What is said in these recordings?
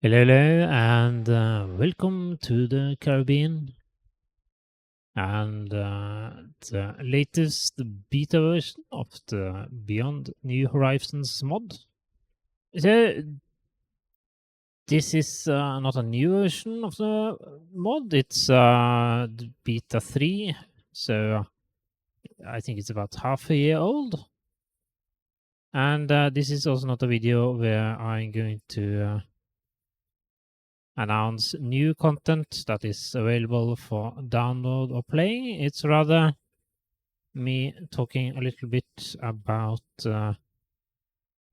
Hello, hello, and welcome to the Caribbean and the latest beta version of the Beyond New Horizons mod. So, this is not a new version of the mod, it's the beta 3, so I think it's about half a year old. And this is also not a video where I'm going to announce new content that is available for download or play. It's rather me talking a little bit about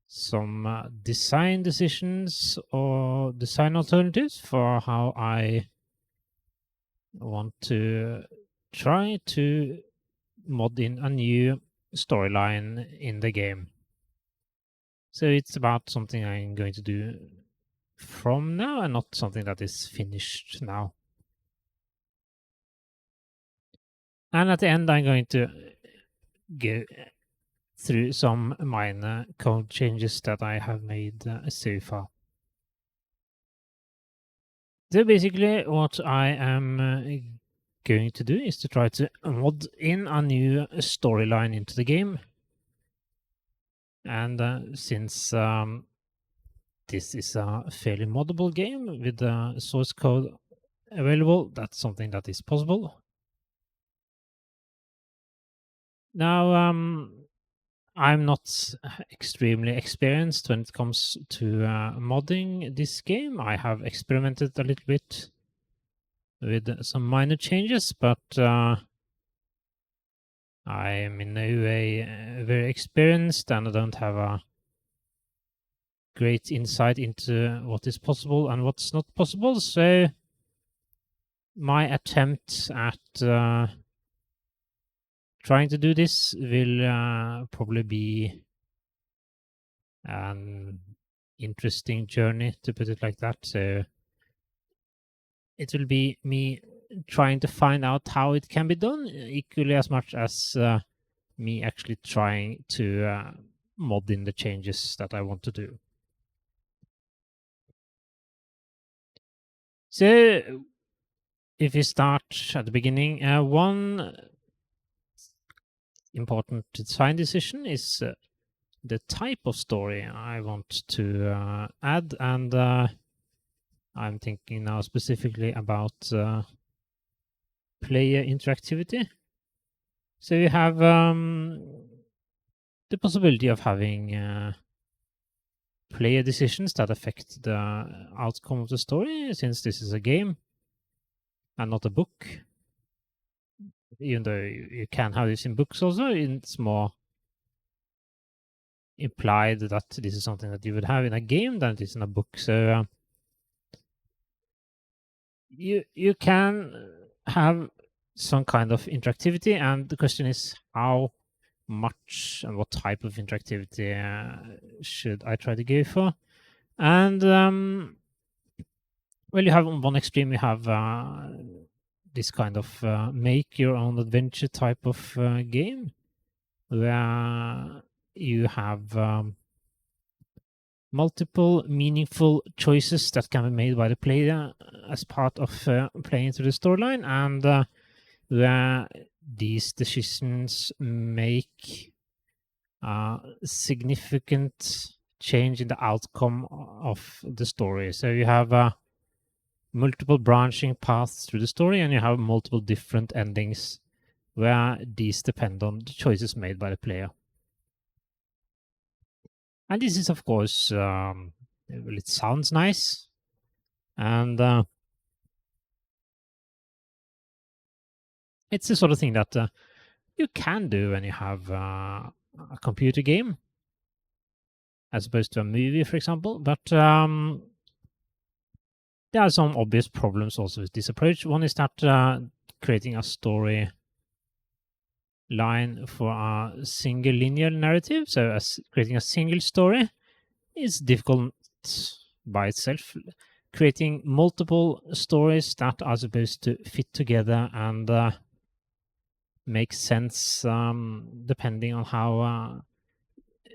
some design decisions or design alternatives for how I want to try to mod in a new storyline in the game. So it's about something I'm going to do from now and not something that is finished now. And at the end, I'm going to go through some minor code changes that I have made so far. So basically, what I am going to do is to try to mod in a new storyline into the game. And since this is a fairly moddable game with the source code available, that's something that is possible. Now, I'm not extremely experienced when it comes to modding this game. I have experimented a little bit with some minor changes, but I am in no way very experienced and I don't have a great insight into what is possible and what's not possible. So my attempt at trying to do this will probably be an interesting journey, to put it like that. So it will be me trying to find out how it can be done equally as much as me actually trying to mod in the changes that I want to do. So if we start at the beginning, one important design decision is the type of story I want to add, and I'm thinking now specifically about player interactivity. So you have the possibility of having player decisions that affect the outcome of the story, since this is a game and not a book. Even though you can have this in books also, it's more implied that this is something that you would have in a game than it is in a book. So you can have some kind of interactivity, and the question is how much and what type of interactivity should I try to go for. And well, you have on one extreme, you have this kind of make your own adventure type of game where you have multiple meaningful choices that can be made by the player as part of playing through the storyline, and where these decisions make a significant change in the outcome of the story. So you have multiple branching paths through the story, and you have multiple different endings where these depend on the choices made by the player. And this is, of course, well, it sounds nice, and it's the sort of thing that you can do when you have a computer game, as opposed to a movie, for example. But there are some obvious problems also with this approach. One is that creating a story line for a single linear narrative, so as creating a single story, is difficult by itself. Creating multiple stories that are supposed to fit together and make sense depending on how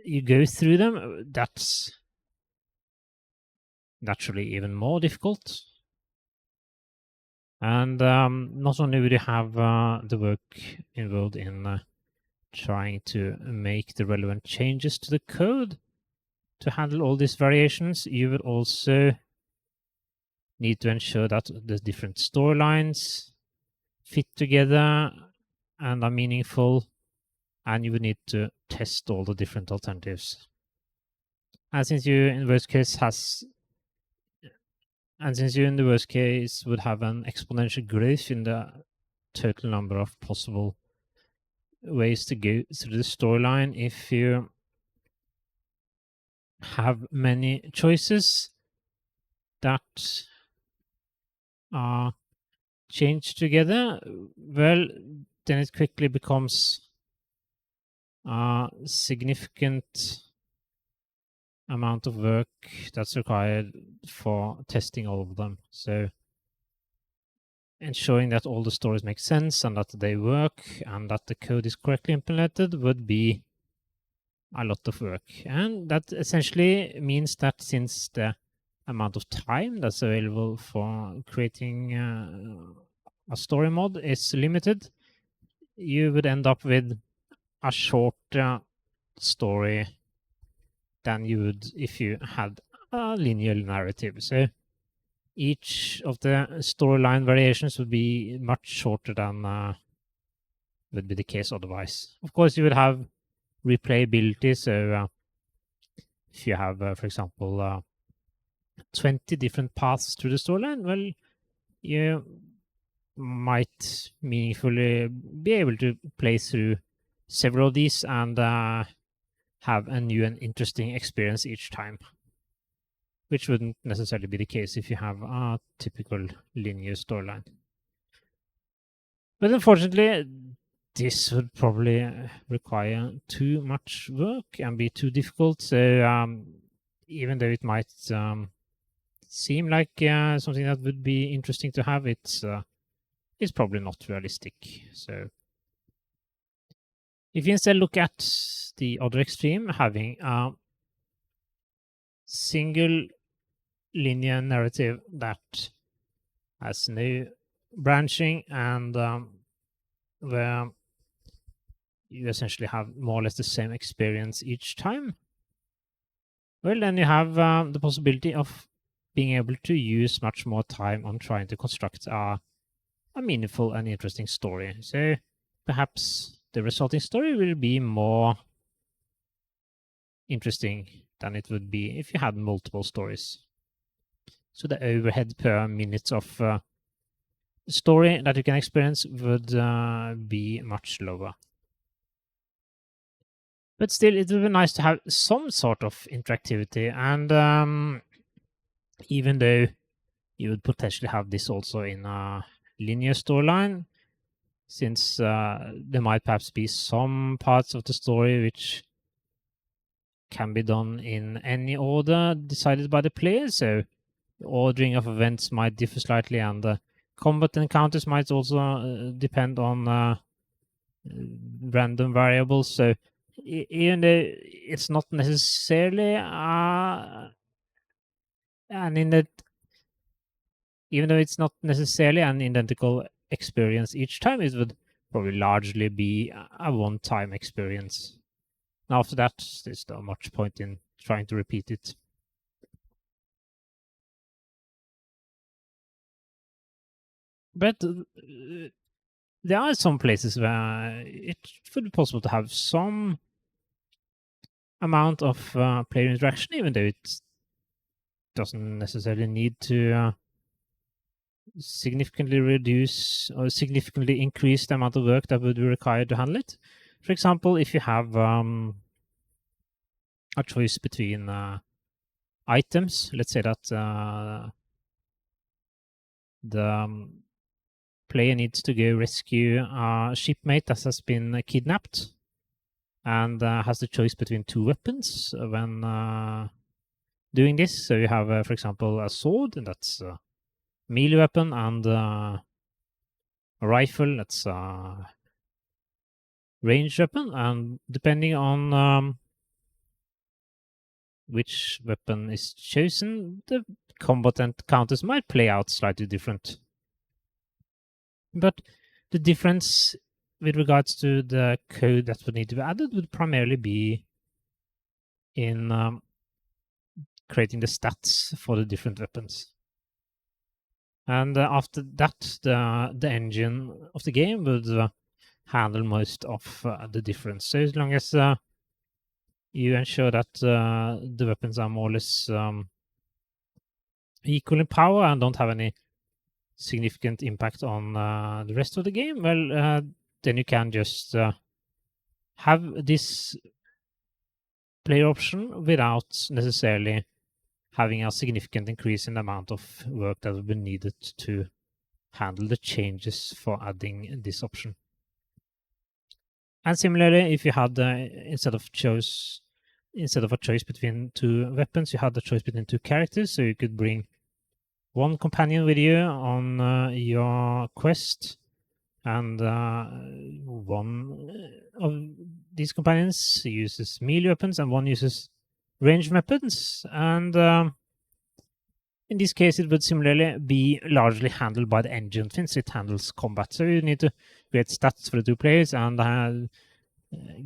you go through them, that's naturally even more difficult. And not only would you have the work involved in trying to make the relevant changes to the code to handle all these variations, you would also need to ensure that the different storylines fit together and are meaningful, and you would need to test all the different alternatives. And since you in worst case would have an exponential growth in the total number of possible ways to go through the storyline, if you have many choices that are changed together, well, then it quickly becomes a significant amount of work that's required for testing all of them. So ensuring that all the stories make sense and that they work and that the code is correctly implemented would be a lot of work. And that essentially means that since the amount of time that's available for creating a story mod is limited, you would end up with a shorter story than you would if you had a linear narrative. So each of the storyline variations would be much shorter than would be the case otherwise. Of course, you would have replayability. So if you have, for example, 20 different paths to the storyline, well, you might meaningfully be able to play through several of these and have a new and interesting experience each time, which wouldn't necessarily be the case if you have a typical linear storyline. But unfortunately, this would probably require too much work and be too difficult. So even though it might seem like something that would be interesting to have, it's probably not realistic. So if you instead look at the other extreme, having a single linear narrative that has no branching and where you essentially have more or less the same experience each time, well, then you have the possibility of being able to use much more time on trying to construct a meaningful and interesting story. So perhaps the resulting story will be more interesting than it would be if you had multiple stories. So the overhead per minute of story that you can experience would be much lower. But still, it would be nice to have some sort of interactivity. And even though you would potentially have this also in a linear storyline, since there might perhaps be some parts of the story which can be done in any order decided by the player. So the ordering of events might differ slightly, and the combat encounters might also depend on random variables. So even though it's not necessarily even though it's not necessarily an identical experience each time, it would probably largely be a one-time experience. And after that, there's not much point in trying to repeat it. But there are some places where it would be possible to have some amount of player interaction, even though it doesn't necessarily need to significantly reduce or significantly increase the amount of work that would be required to handle it. For example, if you have a choice between items, let's say that the player needs to go rescue a shipmate that has been kidnapped and has the choice between two weapons when doing this. So you have, for example, a sword, and that's a melee weapon, and a rifle, that's a ranged weapon. And depending on which weapon is chosen, the combat encounters might play out slightly different. But the difference with regards to the code that would need to be added would primarily be in creating the stats for the different weapons. And after that, the engine of the game would handle most of the difference. So as long as you ensure that the weapons are more or less equal in power and don't have any significant impact on the rest of the game, well, then you can just have this player option without necessarily having a significant increase in the amount of work that will be needed to handle the changes for adding this option. And similarly, if you had instead of a choice between two weapons, you had the choice between two characters, so you could bring one companion with you on your quest, and one of these companions uses melee weapons and one uses ranged weapons. And in this case, it would similarly be largely handled by the engine since it handles combat. So you need to create stats for the two players and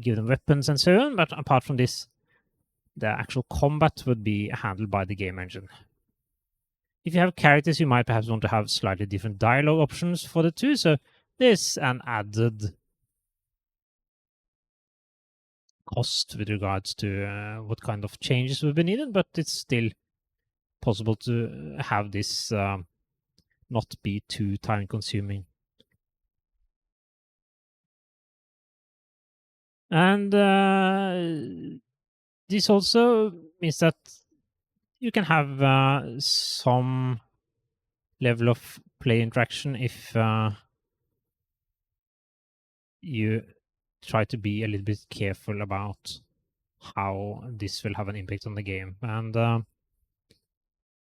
give them weapons and so on. But apart from this, the actual combat would be handled by the game engine. If you have characters, you might perhaps want to have slightly different dialogue options for the two. So there's an added cost with regards to what kind of changes will be needed, but it's still possible to have this not be too time consuming. And this also means that you can have some level of play interaction if you try to be a little bit careful about how this will have an impact on the game. And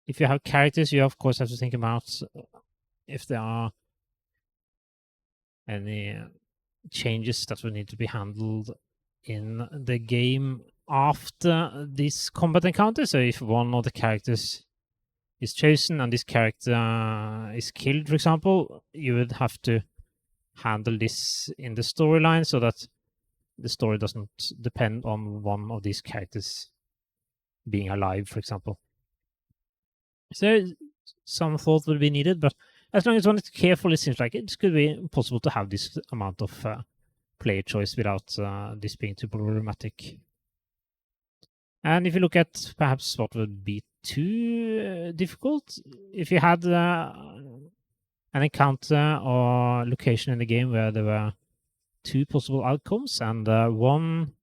if you have characters, you of course have to think about if there are any changes that will need to be handled in the game after this combat encounter. So if one of the characters is chosen and this character is killed, for example, you would have to handle this in the storyline so that the story doesn't depend on one of these characters being alive, for example. So some thought will be needed, but as long as one is careful, it seems like it could be possible to have this amount of player choice without this being too problematic. And if you look at perhaps what would be too difficult, if you had an encounter or location in the game where there were two possible outcomes and one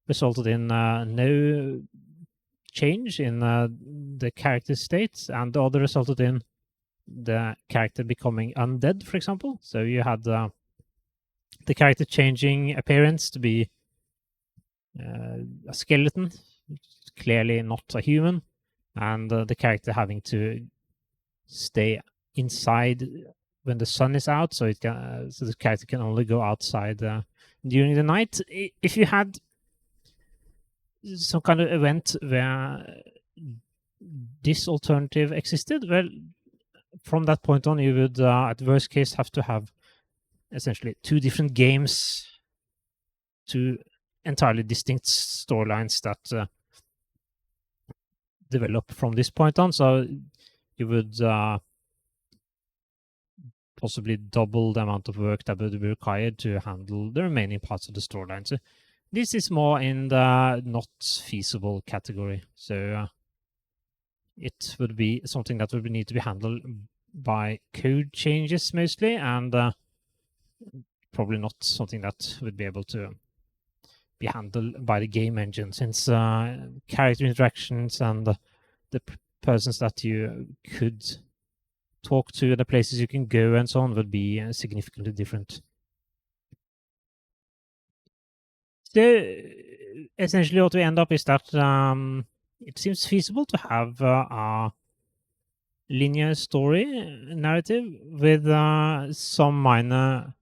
resulted in no change in the character state and the other resulted in the character becoming undead, for example. So you had the character changing appearance to be a skeleton, clearly not a human, and the character having to stay inside when the sun is out, so so the character can only go outside during the night. If you had some kind of event where this alternative existed, well, from that point on, you would, at worst case, have to have essentially two different games, two entirely distinct storylines that develop from this point on. So you would possibly double the amount of work that would be required to handle the remaining parts of the storyline. So this is more in the not feasible category. So it would be something that would need to be handled by code changes mostly, and probably not something that would be able to be handled by the game engine, since character interactions and the persons that you could talk to, the places you can go, and so on would be significantly different. So essentially, what we end up is that it seems feasible to have a linear story narrative with some minor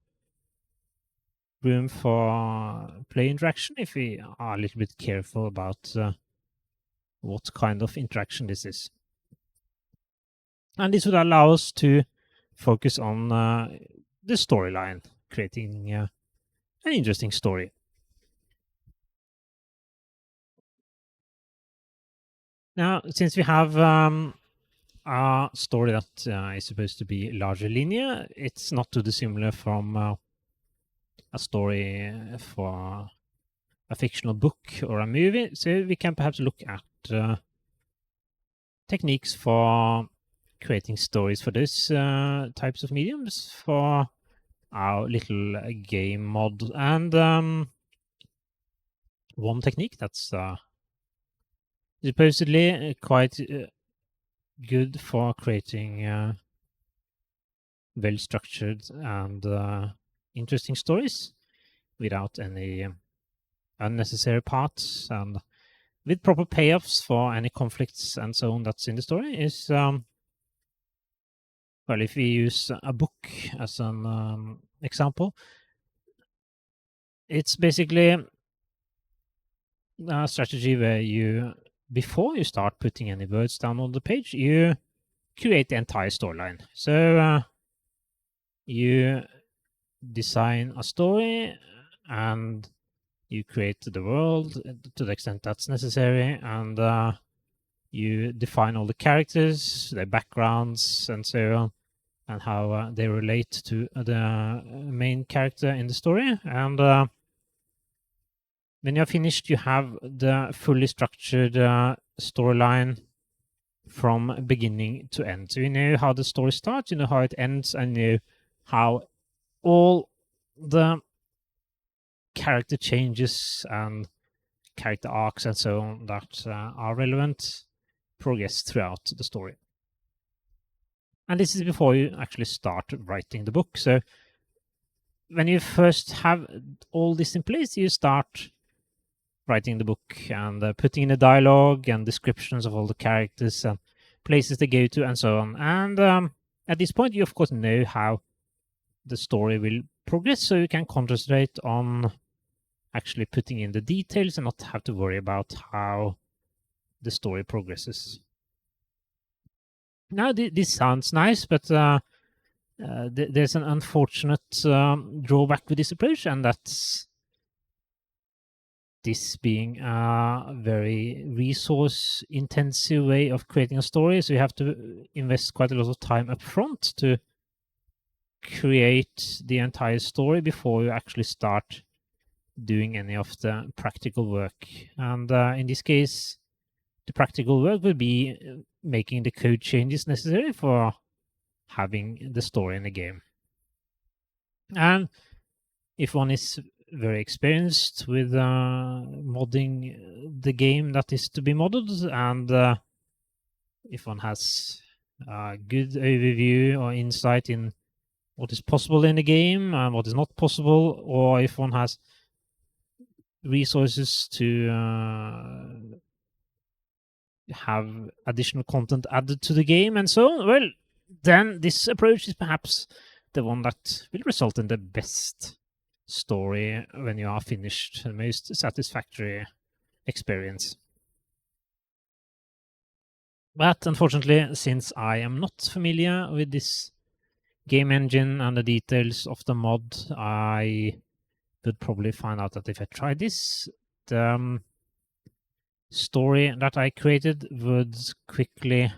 room for play interaction if we are a little bit careful about what kind of interaction this is. And this would allow us to focus on the storyline, creating an interesting story. Now, since we have a story that is supposed to be largely linear, it's not too dissimilar from a story for a fictional book or a movie. So we can perhaps look at techniques for creating stories for those types of mediums for our little game mod. And one technique that's supposedly quite good for creating well-structured and interesting stories without any unnecessary parts and with proper payoffs for any conflicts and so on that's in the story is, well, if we use a book as an example, it's basically a strategy where you, before you start putting any words down on the page, you create the entire storyline. So you design a story and you create the world to the extent that's necessary, and you define all the characters, their backgrounds, and so on, and how they relate to the main character in the story. And when you're finished, you have the fully structured storyline from beginning to end. So you know how the story starts, you know how it ends, and you know how all the character changes and character arcs and so on that are relevant progress throughout the story. And this is before you actually start writing the book. So when you first have all this in place, you start writing the book and putting in the dialogue and descriptions of all the characters and places they go to and so on. And at this point, you of course know how the story will progress, so you can concentrate on actually putting in the details and not have to worry about how the story progresses. Now, this sounds nice, but there's an unfortunate drawback with this approach, and that's this being a very resource-intensive way of creating a story. So you have to invest quite a lot of time up front to create the entire story before you actually start doing any of the practical work. And in this case, the practical work will be making the code changes necessary for having the story in the game. And if one is very experienced with modding the game that is to be modded, and if one has a good overview or insight in what is possible in the game and what is not possible, or if one has resources to have additional content added to the game and so on, well, then this approach is perhaps the one that will result in the best story when you are finished, the most satisfactory experience. But unfortunately, since I am not familiar with this game engine and the details of the mod, I would probably find out that if I try this, the story that I created would quickly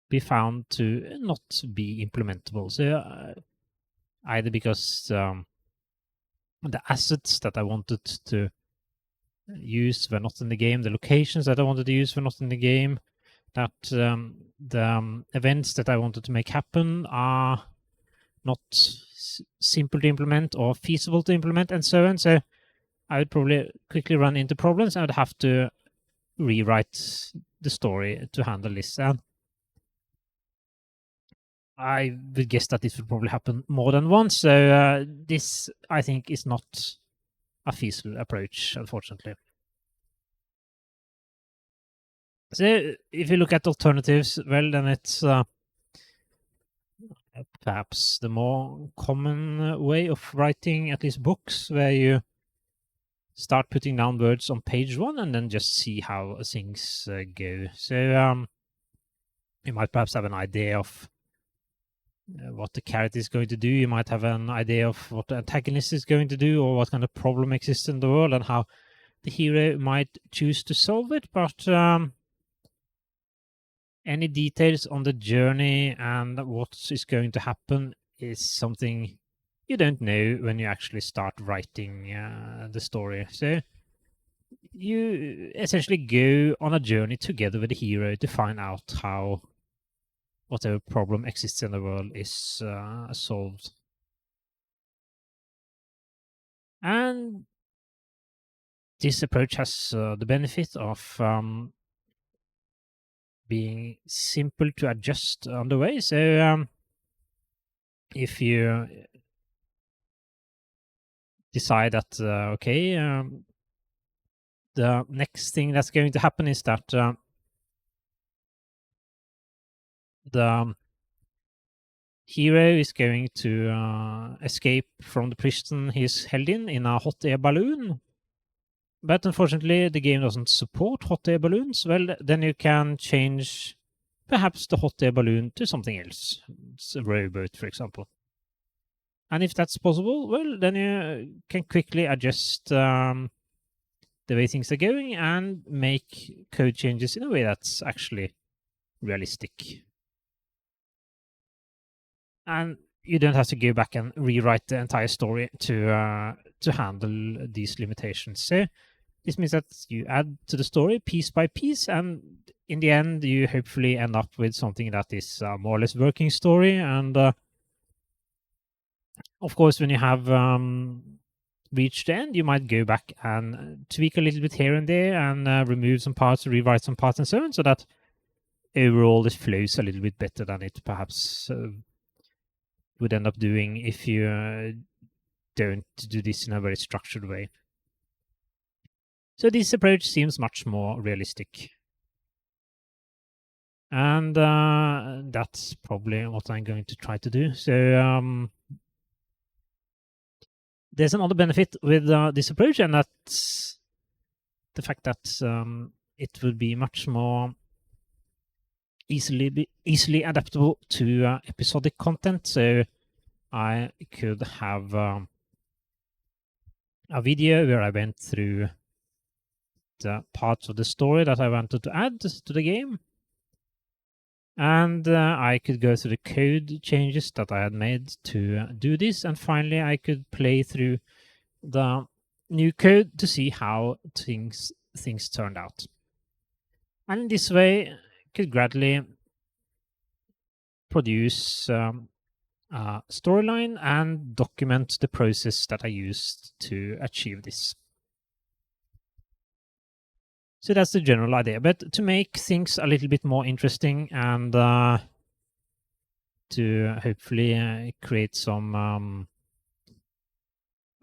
be found to not be implementable. So either because the assets that I wanted to use were not in the game, the locations that I wanted to use were not in the game, that the events that I wanted to make happen are not simple to implement or feasible to implement, and so on. So I would probably quickly run into problems. I would have to rewrite the story to handle this. And I would guess that this would probably happen more than once. So this, I think, is not a feasible approach, unfortunately. So if you look at alternatives, well, then it's perhaps the more common way of writing at least books, where you start putting down words on page 1 and then just see how things go. So you might perhaps have an idea of what the character is going to do. You might have an idea of what the antagonist is going to do, or what kind of problem exists in the world, and how the hero might choose to solve it. But any details on the journey and what is going to happen is something you don't know when you actually start writing the story. So you essentially go on a journey together with the hero to find out how whatever problem exists in the world is solved. And this approach has the benefit of being simple to adjust on the way. So if you decide that, okay, the next thing that's going to happen is that the hero is going to escape from the prison he's held in a hot air balloon. But unfortunately, the game doesn't support hot air balloons. Well, then you can change perhaps the hot air balloon to something else. It's a rowboat, for example. And if that's possible, well, then you can quickly adjust the way things are going and make code changes in a way that's actually realistic. And you don't have to go back and rewrite the entire story to handle these limitations. So this means that you add to the story piece by piece, and in the end, you hopefully end up with something that is a more or less working story. And of course, when you have reached the end, you might go back and tweak a little bit here and there and remove some parts, rewrite some parts, and so on, so that overall it flows a little bit better than it perhaps would end up doing if you don't do this in a very structured way. So this approach seems much more realistic. And that's probably what I'm going to try to do. So there's another benefit with this approach, and that's the fact that it would be much more easily adaptable to episodic content. So I could have a video where I went through the parts of the story that I wanted to add to the game. And I could go through the code changes that I had made to do this. And finally, I could play through the new code to see how things turned out. And in this way, I could gradually produce a storyline and document the process that I used to achieve this. So that's the general idea. But to make things a little bit more interesting and to hopefully create some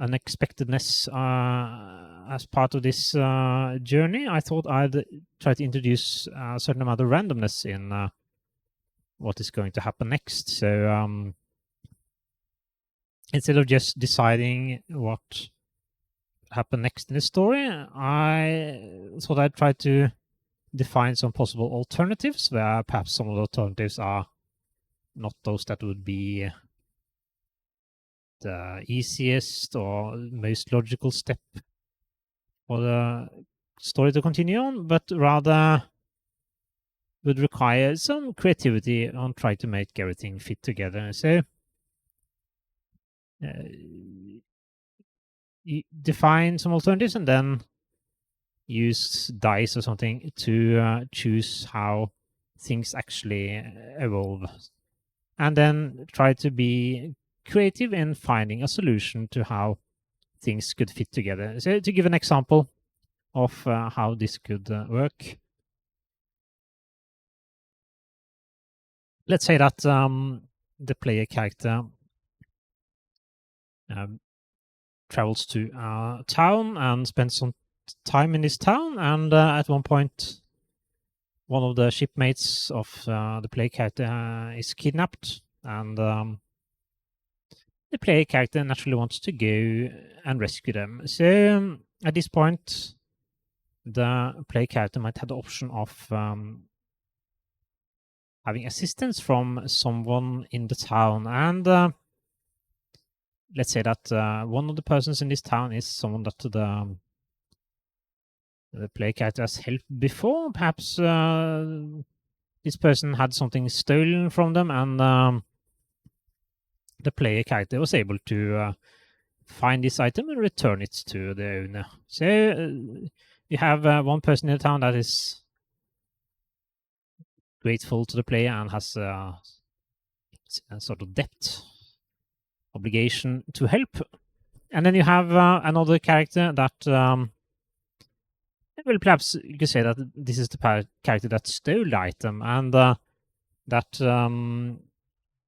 unexpectedness as part of this journey, I thought I'd try to introduce a certain amount of randomness in what is going to happen next. So instead of just deciding what happen next in the story, I thought I'd try to define some possible alternatives, where perhaps some of the alternatives are not those that would be the easiest or most logical step for the story to continue on, but rather would require some creativity on trying to make everything fit together. So you define some alternatives and then use dice or something to choose how things actually evolve. And then try to be creative in finding a solution to how things could fit together. So to give an example of how this could work, let's say that the player character travels to a town and spends some time in this town, and at one point one of the shipmates of the player character is kidnapped, and the player character naturally wants to go and rescue them. So at this point, the player character might have the option of having assistance from someone in the town. And let's say that one of the persons in this town is someone that the player character has helped before. Perhaps this person had something stolen from them, and the player character was able to find this item and return it to the owner. So you have one person in the town that is grateful to the player and has a sort of debt obligation to help. And then you have another character that, well, perhaps you could say that this is the character that stole the item, and that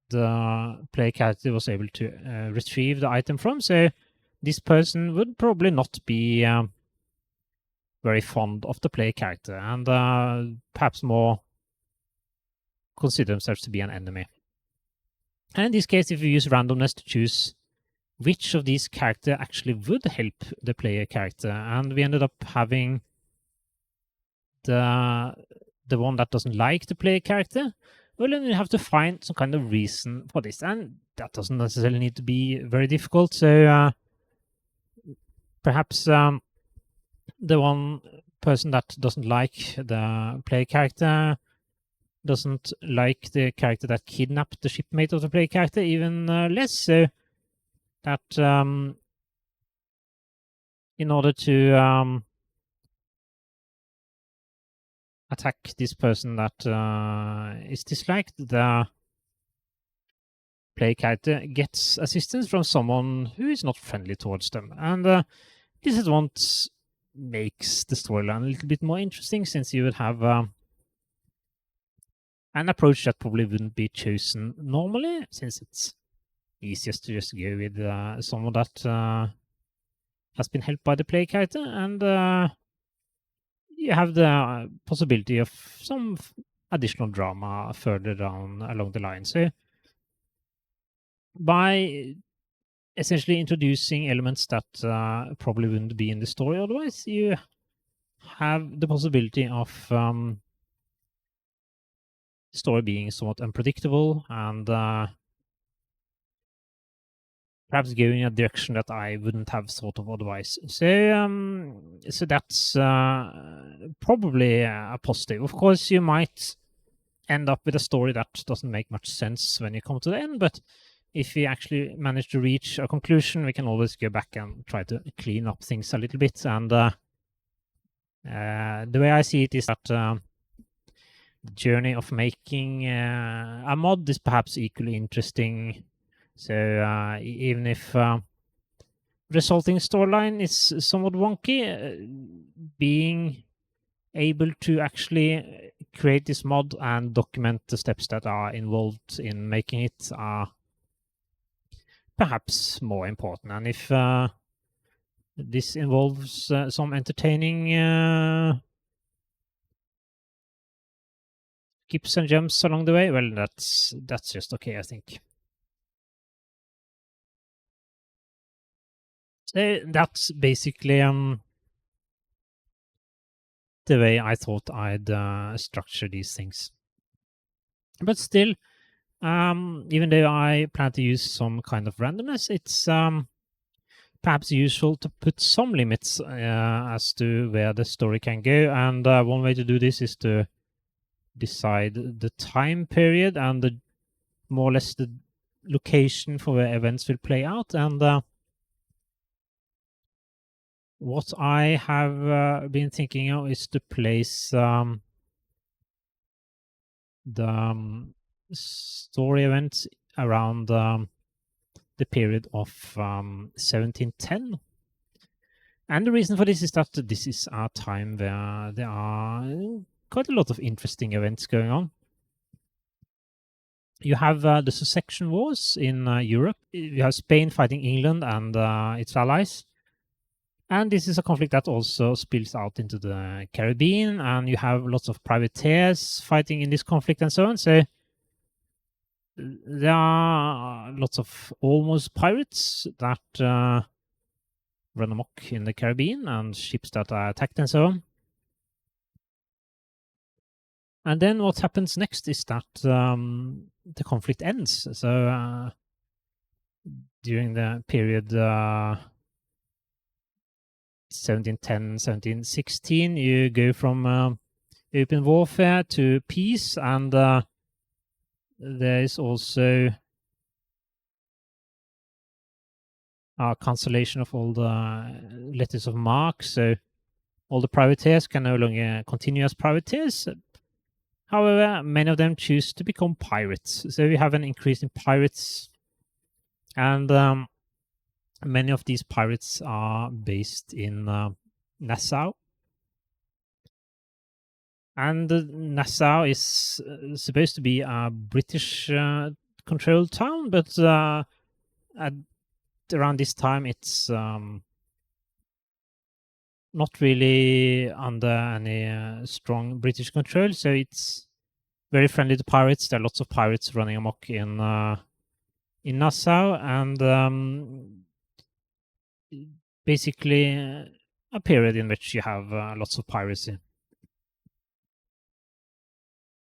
the player character was able to retrieve the item from. So this person would probably not be very fond of the player character, and perhaps more consider themselves to be an enemy. And in this case, if you use randomness to choose which of these characters actually would help the player character, and we ended up having the one that doesn't like the player character, well, then you have to find some kind of reason for this, and that doesn't necessarily need to be very difficult. So perhaps the one person that doesn't like the player character doesn't like the character that kidnapped the shipmate of the player character even less, so that in order to attack this person that is disliked, the player character gets assistance from someone who is not friendly towards them. And this is what makes the storyline a little bit more interesting, since you would have an approach that probably wouldn't be chosen normally, since it's easiest to just go with someone that has been helped by the player character, and you have the possibility of some additional drama further down along the line. So by essentially introducing elements that probably wouldn't be in the story otherwise, you have the possibility of the story being somewhat unpredictable and perhaps going in a direction that I wouldn't have thought of otherwise. So that's probably a positive. Of course, you might end up with a story that doesn't make much sense when you come to the end, but if we actually manage to reach a conclusion, we can always go back and try to clean up things a little bit. And the way I see it is that the journey of making a mod is perhaps equally interesting. So even if resulting storyline is somewhat wonky, being able to actually create this mod and document the steps that are involved in making it are perhaps more important. And if this involves some entertaining skips and jumps along the way, well, that's just okay, I think. So that's basically the way I thought I'd structure these things. But still, even though I plan to use some kind of randomness, it's perhaps useful to put some limits as to where the story can go. And one way to do this is to decide the time period and the more or less the location for where events will play out. And what I have been thinking of is to place the story events around the period of 1710. And the reason for this is that this is a time where there are quite a lot of interesting events going on. You have the succession wars in Europe. You have Spain fighting England and its allies. And this is a conflict that also spills out into the Caribbean, and you have lots of privateers fighting in this conflict and so on. So there are lots of almost pirates that run amok in the Caribbean and ships that are attacked and so on. And then what happens next is that the conflict ends. So during the period 1710, 1716, you go from open warfare to peace, and there is also a cancellation of all the letters of marque, so all the privateers can no longer continue as privateers. However, many of them choose to become pirates. So we have an increase in pirates, and many of these pirates are based in Nassau. And Nassau is supposed to be a British controlled town, but at around this time it's not really under any strong British control, so it's very friendly to pirates. There are lots of pirates running amok in Nassau, and basically a period in which you have lots of piracy.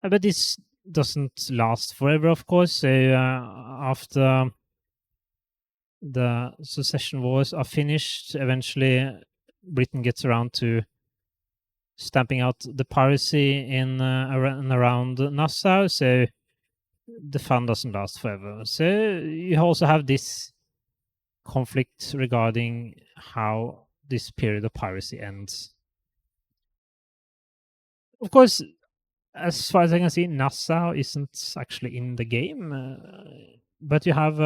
But this doesn't last forever, of course. So after the succession wars are finished, eventually Britain gets around to stamping out the piracy in and around Nassau. So the fun doesn't last forever. So you also have this conflict regarding how this period of piracy ends. Of course, as far as I can see, Nassau isn't actually in the game, but you have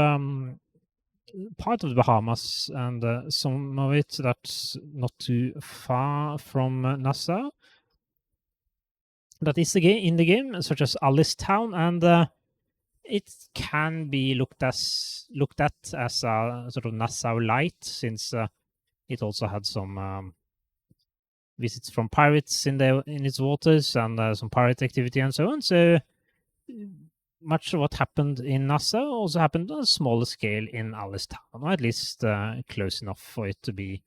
part of the Bahamas and some of it that's not too far from Nassau that is in the game, such as Alice Town, and it can be looked at as a sort of Nassau light, since it also had some visits from pirates in its waters, and some pirate activity and so on. So much of what happened in Nassau also happened on a smaller scale in Alice Town, or at least close enough for it to be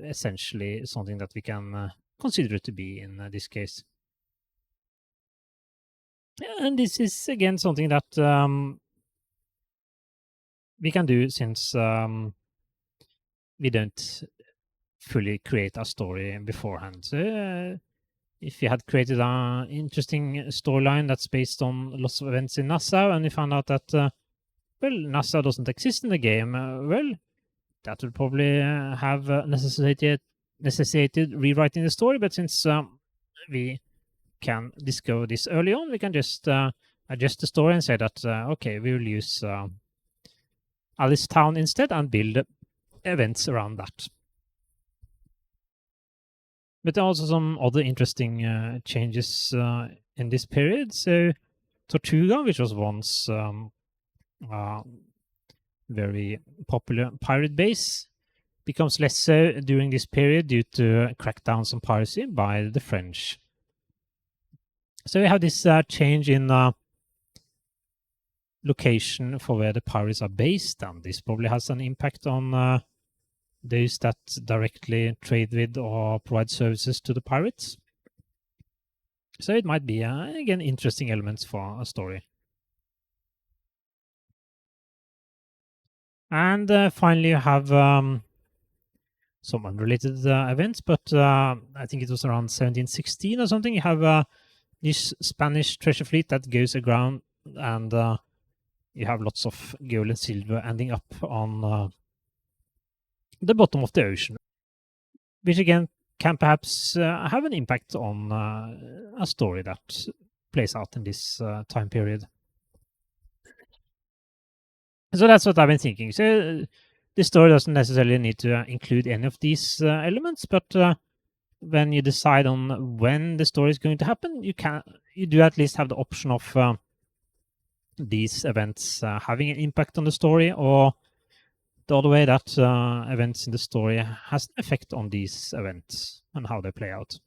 essentially something that we can consider it to be in this case. And this is again something that we can do, since we don't fully create a story beforehand. So if you had created an interesting storyline that's based on lots of events in Nassau, and you found out that Nassau doesn't exist in the game, well, that would probably have necessitated rewriting the story. But since we can discover this early on, we can just adjust the story and say that okay, we will use Alice Town instead and build events around that. But there are also some other interesting changes in this period. So Tortuga, which was once a very popular pirate base, becomes less so during this period due to crackdowns on piracy by the French. So we have this change in location for where the pirates are based, and this probably has an impact on those that directly trade with or provide services to the pirates. So it might be, again, interesting elements for a story. And finally, you have some unrelated events, but I think it was around 1716 or something. You have this Spanish treasure fleet that goes aground, and you have lots of gold and silver ending up on the bottom of the ocean, which again can perhaps have an impact on a story that plays out in this time period. So that's what I've been thinking. So the story doesn't necessarily need to include any of these elements, but when you decide on when the story is going to happen, you do at least have the option of these events having an impact on the story, or the other way, that events in the story has an effect on these events and how they play out.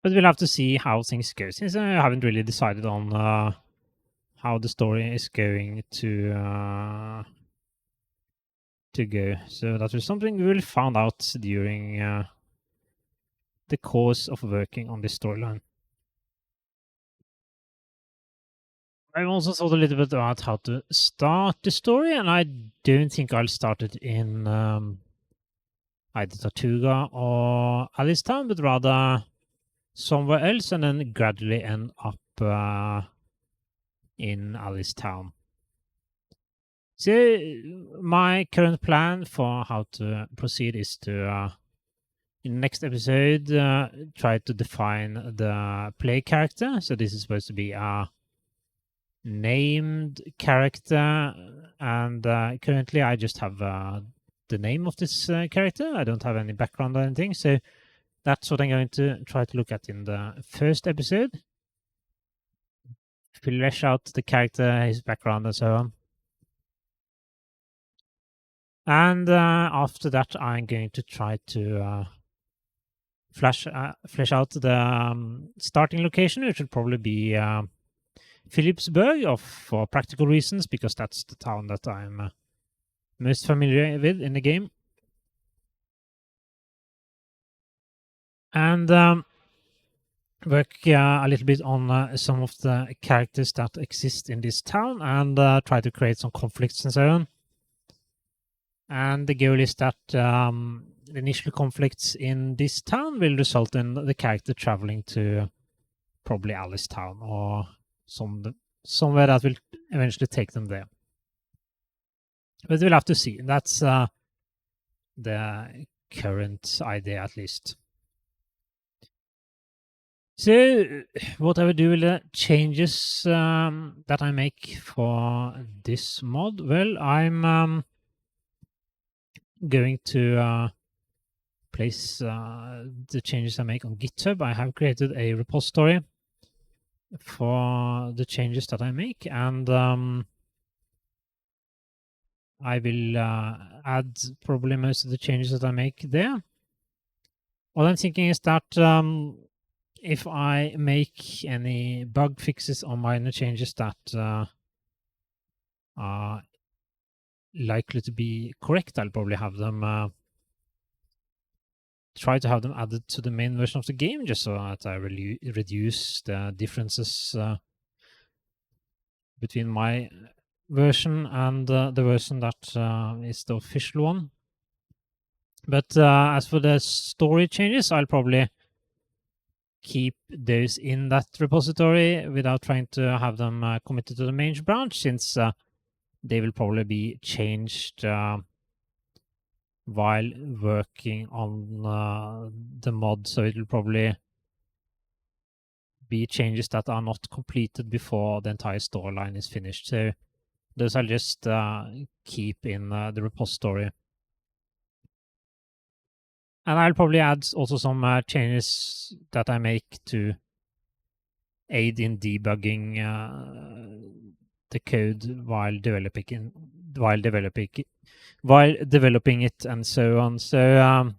But we'll have to see how things go, since I haven't really decided on how the story is going to go. So that is something we will find out during the course of working on this storyline. I also thought a little bit about how to start the story, and I don't think I'll start it in either Tortuga or Alice Town, but rather somewhere else, and then gradually end up in Alice Town. So my current plan for how to proceed is to, in the next episode, try to define the play character. So this is supposed to be a named character, and currently I just have the name of this character. I don't have any background or anything, so that's what I'm going to try to look at in the first episode. Flesh out the character, his background, and so on. And after that, I'm going to try to flesh out the starting location, which will probably be Philipsburg, for practical reasons, because that's the town that I'm most familiar with in the game. And work a little bit on some of the characters that exist in this town, and try to create some conflicts and so on. And the goal is that the initial conflicts in this town will result in the character traveling to probably Alice Town or somewhere that will eventually take them there. But we'll have to see. That's the current idea, at least. So, what I will do with the changes that I make for this mod, well, I'm going to place the changes I make on GitHub. I have created a repository for the changes that I make, and I will add probably most of the changes that I make there. What I'm thinking is that if I make any bug fixes or minor changes that are likely to be correct, I'll probably have them try to have them added to the main version of the game, just so that I reduce the differences between my version and the version that is the official one. But as for the story changes, I'll probably keep those in that repository without trying to have them committed to the main branch, since they will probably be changed while working on the mod. So it will probably be changes that are not completed before the entire storyline is finished. So those I'll just keep in the repository. And I'll probably add also some changes that I make to aid in debugging the code while developing it and so on. So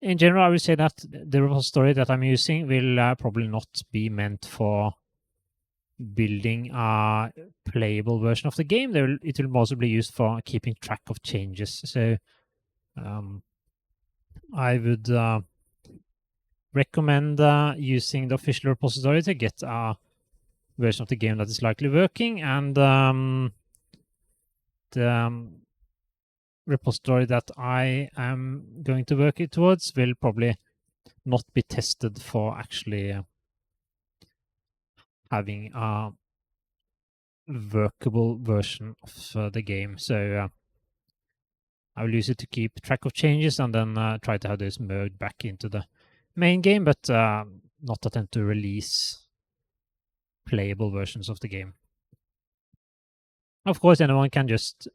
in general, I would say that the repository that I'm using will probably not be meant for building a playable version of the game. It will mostly be used for keeping track of changes. So I would recommend using the official repository to get a version of the game that is likely working, and the repository that I am going to work it towards will probably not be tested for actually having a workable version of the game. So I will use it to keep track of changes and then try to have those merged back into the main game, but not attempt to release playable versions of the game. Of course, anyone can just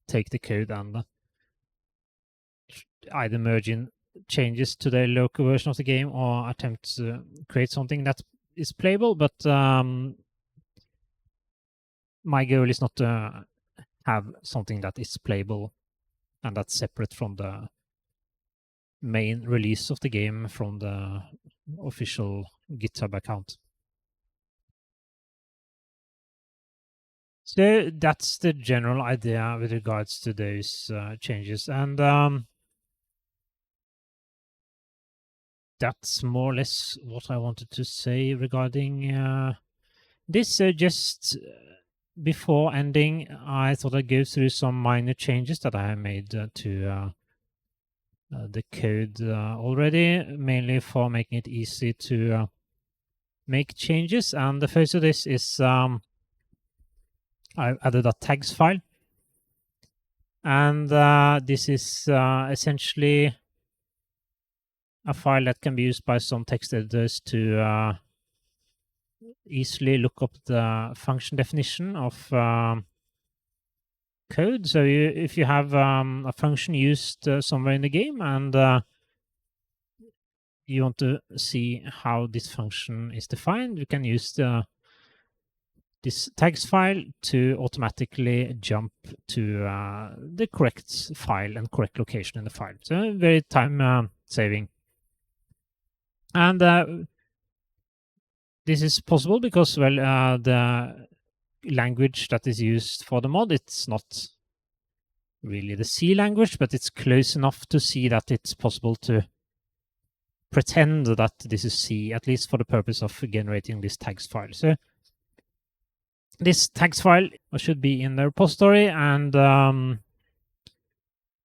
take the code and either merge in changes to the local version of the game or attempt to create something that is playable, but my goal is not to have something that is playable and that's separate from the main release of the game from the official GitHub account. So that's the general idea with regards to those changes, and that's more or less what I wanted to say regarding this. Just before ending, I thought I'd go through some minor changes that I have made to the code already, mainly for making it easy to make changes. And the first of this is I added a tags file, and this is essentially a file that can be used by some text editors to easily look up the function definition of code. So if you have a function used somewhere in the game, and you want to see how this function is defined, you can use this tags file to automatically jump to the correct file and correct location in the file. So very time saving. And this is possible because, well, the language that is used for the mod, it's not really the C language, but it's close enough to see that it's possible to pretend that this is C, at least for the purpose of generating this tags file. So this tags file should be in the repository, and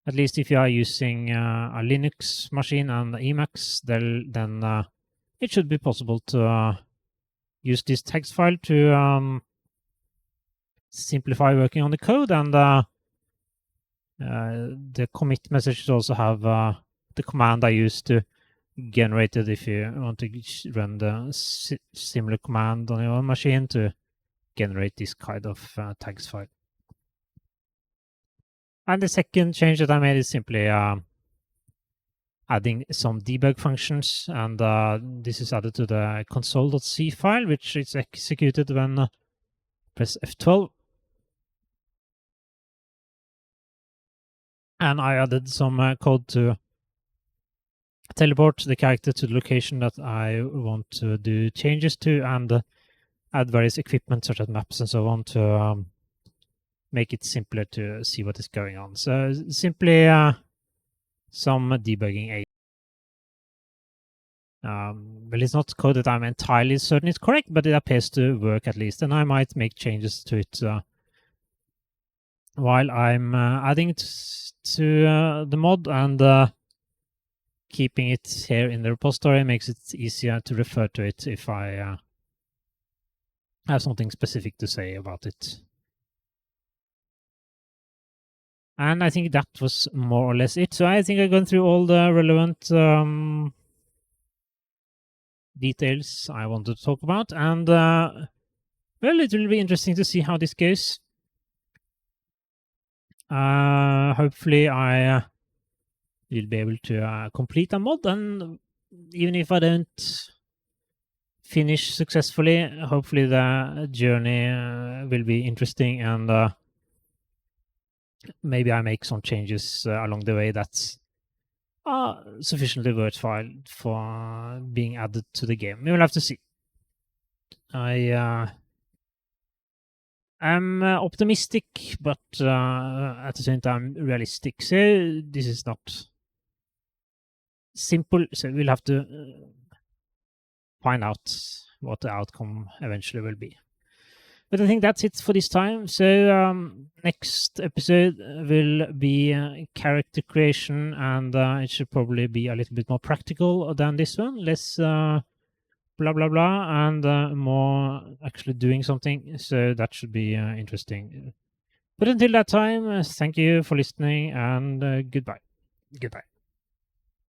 at least if you are using a Linux machine and Emacs, then it should be possible to use this tags file to simplify working on the code. And the commit message should also have the command I used to generate it if you want to run the similar command on your own machine to generate this kind of tags file. And the second change that I made is simply adding some debug functions, and this is added to the console.c file, which is executed when press F12. And I added some code to teleport the character to the location that I want to do changes to, and add various equipment such as maps and so on to make it simpler to see what is going on. So simply some debugging aid. Well, it's not code that I'm entirely certain is correct, but it appears to work at least, and I might make changes to it while I'm adding it to the mod, and keeping it here in the repository makes it easier to refer to it if I have something specific to say about it. And I think that was more or less it. So I think I've gone through all the relevant details I wanted to talk about, and well, it will be interesting to see how this goes. Hopefully I will be able to complete a mod, and even if I don't finish successfully, hopefully the journey will be interesting, and maybe I make some changes along the way that's sufficiently worthwhile for being added to the game. We will have to see. I'm optimistic, but at the same time realistic. So this is not simple. So we'll have to find out what the outcome eventually will be. But I think that's it for this time. So next episode will be character creation, and it should probably be a little bit more practical than this one. Less blah blah blah, and more actually doing something. So that should be interesting. But until that time, thank you for listening, and goodbye. Goodbye.